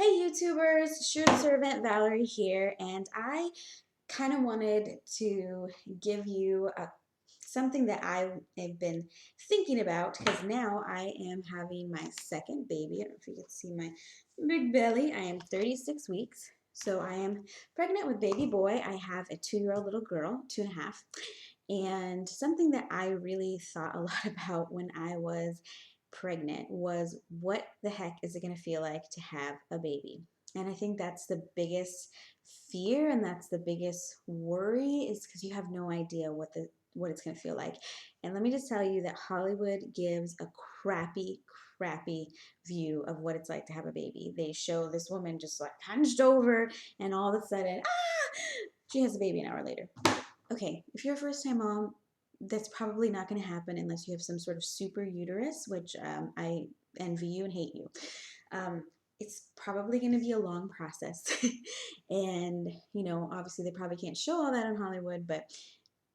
Hey YouTubers, Shoe Servant Valerie here, and I kind of wanted to give you something that I have been thinking about because now I am having my second baby. I don't know if you can see my big belly. I am 36 weeks, so I am pregnant with baby boy. I have a 2-year-old little girl, 2.5, and something that I really thought a lot about when I was pregnant was what the heck is it going to feel like to have a baby? And I think that's the biggest fear and that's the biggest worry is because you have no idea what it's going to feel like. And let me just tell you that Hollywood gives a crappy view of what it's like to have a baby. They show this woman just like hunched over and all of a sudden, she has a baby an hour later. Okay, if you're a first time mom, that's probably not going to happen unless you have some sort of super uterus, which I envy you and hate you. Um, it's probably going to be a long process. And, obviously they probably can't show all that in Hollywood, but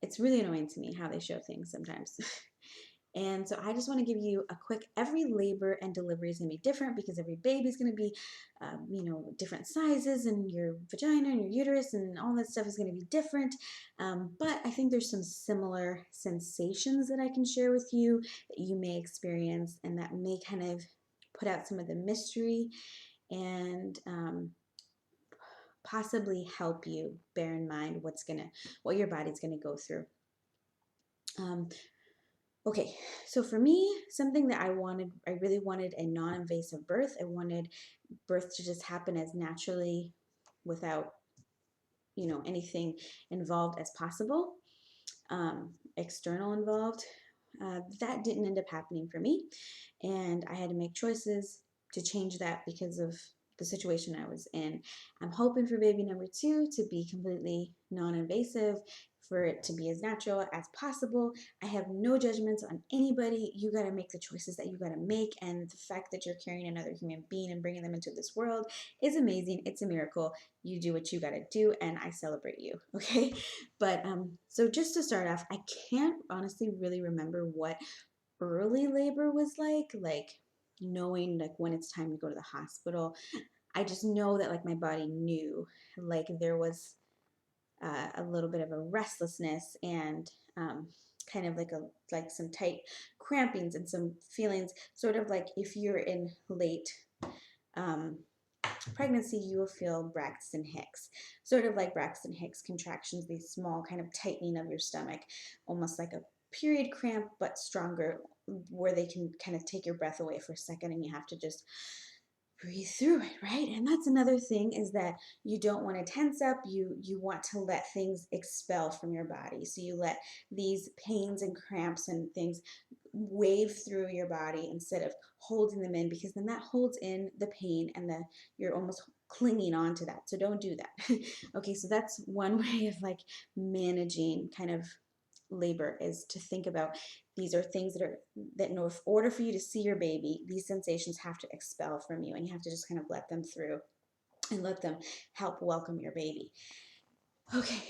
it's really annoying to me how they show things sometimes. And so I just want to give you a quick, every labor and delivery is going to be different because every baby is going to be, different sizes, and your vagina and your uterus and all that stuff is going to be different. But I think there's some similar sensations that I can share with you that you may experience and that may kind of put out some of the mystery and possibly help you bear in mind what your body's going to go through. Um, Okay, so for me, something that I really wanted a non-invasive birth. I wanted birth to just happen as naturally without, anything involved as possible, external involved. That didn't end up happening for me, and I had to make choices to change that because of the situation I was in. I'm hoping for baby number two to be completely non-invasive, for it to be as natural as possible. I have no judgments on anybody. You got to make the choices that you got to make, and the fact that you're carrying another human being and bringing them into this world is amazing. It's a miracle. You do what you got to do, and I celebrate you. Okay, but so just to start off, I can't honestly really remember what early labor was like knowing like when it's time to go to the hospital. I just know that like my body knew like there was a little bit of a restlessness and kind of like some tight crampings and some feelings, sort of like if you're in late um, pregnancy, you will feel Braxton Hicks, sort of like Braxton Hicks contractions, these small kind of tightening of your stomach, almost like a period cramp, but stronger, where they can kind of take your breath away for a second and you have to just breathe through it, right? And that's another thing, is that you don't want to tense up. You want to let things expel from your body. So you let these pains and cramps and things wave through your body instead of holding them in, because then that holds in the pain and you're almost clinging on to that. So don't do that. Okay, so that's one way of like managing kind of labor, is to think about these are things that in order for you to see your baby, these sensations have to expel from you, and you have to just kind of let them through and let them help welcome your baby. Okay,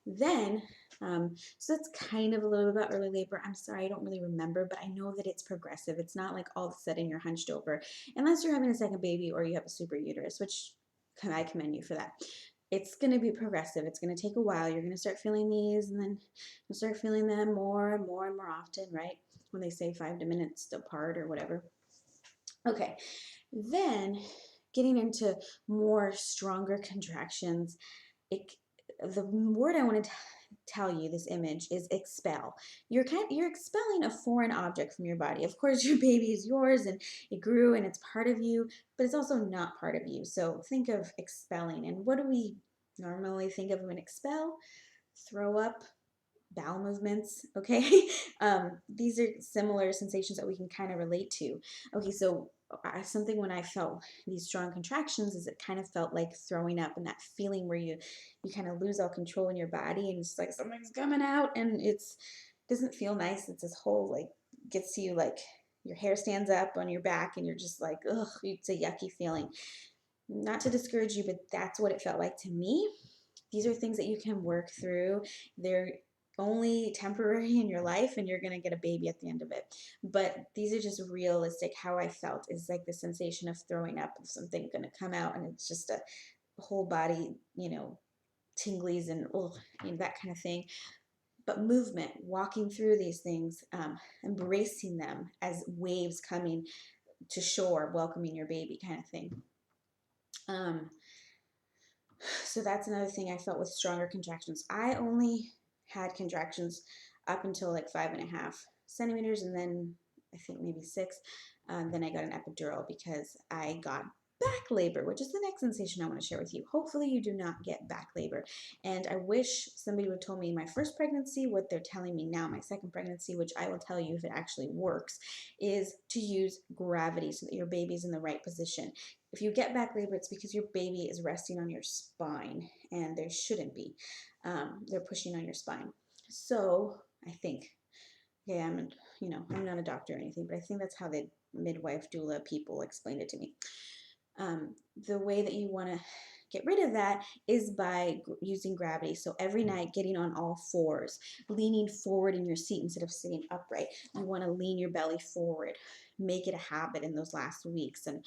then, so that's kind of a little bit about early labor. I'm sorry, I don't really remember, but I know that it's progressive. It's not like all of a sudden you're hunched over, unless you're having a second baby or you have a super uterus, which I commend you for that. It's going to be progressive. It's going to take a while. You're going to start feeling these, and then you'll start feeling them more and more and more often, right? When they say 5 minutes apart or whatever. Okay, then getting into more stronger contractions, it the word I want to tell you, this image, is expel. You're expelling a foreign object from your body. Of course, your baby is yours and it grew and it's part of you, but it's also not part of you. So think of expelling. And what do we normally think of when expel? Throw up, bowel movements. Okay. These are similar sensations that we can kind of relate to. Okay, so something when I felt these strong contractions is it kind of felt like throwing up, and that feeling where you kind of lose all control in your body and it's like something's coming out and it's doesn't feel nice. It's this whole like gets to you, like your hair stands up on your back and you're just like, ugh, it's a yucky feeling. Not to discourage you, but that's what it felt like to me. These are things that you can work through. They're only temporary in your life, and you're going to get a baby at the end of it. But these are just realistic. How I felt is like the sensation of throwing up, of something going to come out, and it's just a whole body, tinglies and that kind of thing. But movement, walking through these things, embracing them as waves coming to shore, welcoming your baby, kind of thing. So that's another thing I felt with stronger contractions. I only had contractions up until like 5.5 centimeters, and then I think maybe 6. Then I got an epidural because I got back labor, which is the next sensation I want to share with you. Hopefully you do not get back labor. And I wish somebody would have told me my first pregnancy what they're telling me now, my second pregnancy, which I will tell you if it actually works, is to use gravity so that your baby's in the right position. If you get back labor, it's because your baby is resting on your spine, and they shouldn't be. They're pushing on your spine. So I think, okay, I'm not a doctor or anything, but I think that's how the midwife doula people explained it to me. The way that you want to get rid of that is by using gravity. So every night, getting on all fours, leaning forward in your seat instead of sitting upright. You want to lean your belly forward. Make it a habit in those last weeks, and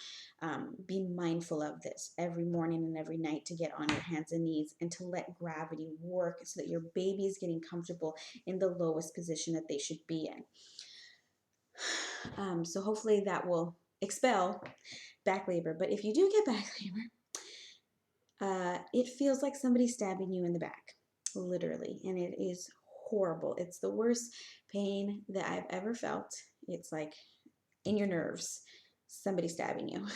be mindful of this every morning and every night, to get on your hands and knees and to let gravity work so that your baby is getting comfortable in the lowest position that they should be in. So hopefully that will expel back labor. But if you do get back labor, it feels like somebody stabbing you in the back, literally, and it is horrible. It's the worst pain that I've ever felt. It's like in your nerves, somebody stabbing you.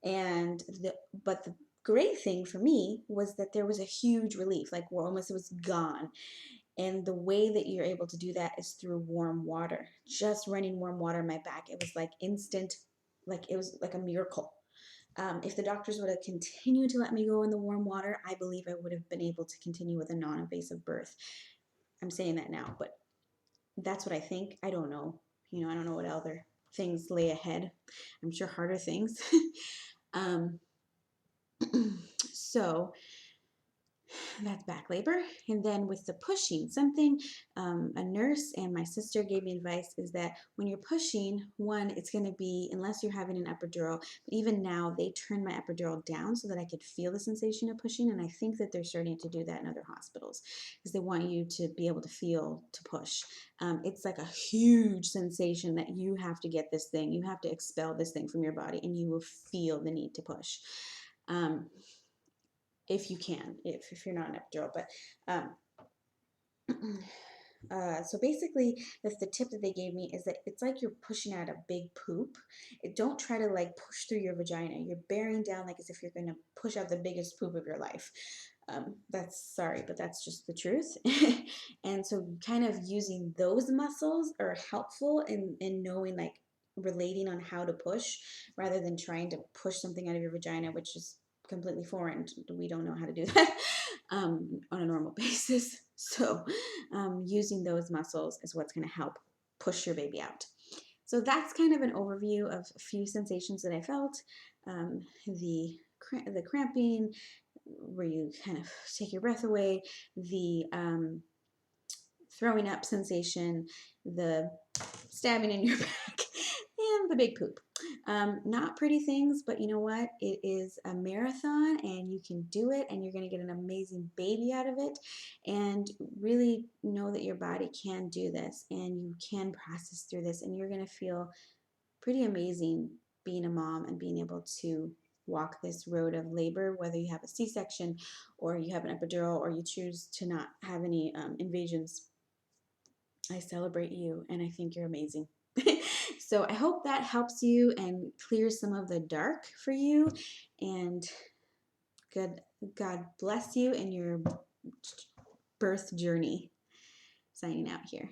But the great thing for me was that there was a huge relief, like almost it was gone. And the way that you're able to do that is through warm water. Just running warm water in my back, it was like instant, like it was like a miracle. If the doctors would have continued to let me go in the warm water, I believe I would have been able to continue with a non-invasive birth. I'm saying that now, but that's what I think. I don't know. I don't know what other things lay ahead. I'm sure harder things. um, so that's back labor. And then with the pushing, something a nurse and my sister gave me advice is that when you're pushing, one, it's going to be, unless you're having an epidural, but even now they turned my epidural down so that I could feel the sensation of pushing. And I think that they're starting to do that in other hospitals because they want you to be able to feel to push. It's like a huge sensation that you have to get this thing, you have to expel this thing from your body, and you will feel the need to push. If you can, if you're not an epidural. But so basically, that's the tip that they gave me, is that it's like you're pushing out a big poop. Don't try to like push through your vagina. You're bearing down like as if you're going to push out the biggest poop of your life. That's sorry, but that's just the truth. And so kind of using those muscles are helpful in knowing, like, relating on how to push rather than trying to push something out of your vagina, which is completely foreign. We don't know how to do that on a normal basis. So using those muscles is what's going to help push your baby out. So that's kind of an overview of a few sensations that I felt. The cramping, where you kind of take your breath away, the throwing up sensation, the stabbing in your back, and the big poop. Not pretty things, but you know what? It is a marathon, and you can do it, and you're going to get an amazing baby out of it. And really know that your body can do this, and you can process through this, and you're going to feel pretty amazing being a mom and being able to walk this road of labor, whether you have a C-section or you have an epidural or you choose to not have any invasions. I celebrate you, and I think you're amazing. So I hope that helps you and clears some of the dark for you. And God bless you in your birth journey. Signing out here.